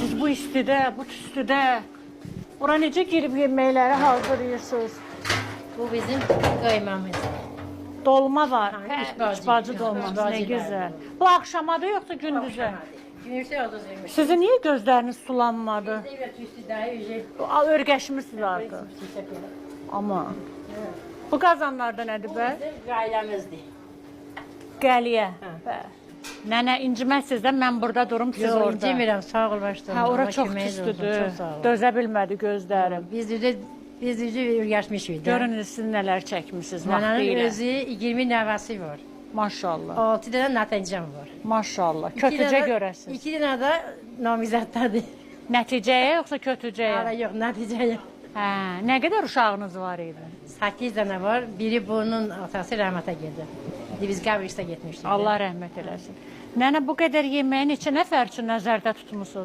Siz bu istidə, bu tüstüdə ora necə girib yeməkləri hazırlayırsınız? Bu bizim qaymamız. Dolma var. Ha, üç Üç bacı. bacı dolması. Üç Ne bacı güzel. var. Bu akşamadı yoksa gündüzə? Gündüzü oduz vermiş. Sizin niye gözleriniz sulanmadı? Evet, üstü daha yüce. Örgəşmisiniz artıq. Ama. Bu qazanlarda nədir bə? Bizim ailemizdi. Qəliyə. Bə. Nənə inciməzsiniz də mən burada durum siz Yok, orada. demirəm, sağ ol başdan. Ha, ora Allah çox köməyiniz olsun, tüstüdür. Çox sağ ol. Dözə bilmədi gözlərim. Biz düzü ürgəşmişik. Görün siz nələr çəkmisiniz Nənənin vaxtilə. özü 20 nəvəsi var. Maşallah. 6 dənə nəticəm var. Maşallah. Kötücə görəsiniz. 2 dənə də namizəddadır. Nəticəyə yoxsa Hala kötücəyə? yox, nəticəyə. Hə, nə qədər uşağınız var idi? 8 dənə var. Biri bunun atası rəhmətə getdi. Biz qəbiristə getmişdik. Allah rəhmət eləsin. Nənə bu qədər yeməyin neçə nəfər üçün nəzərdə tutmusunuz?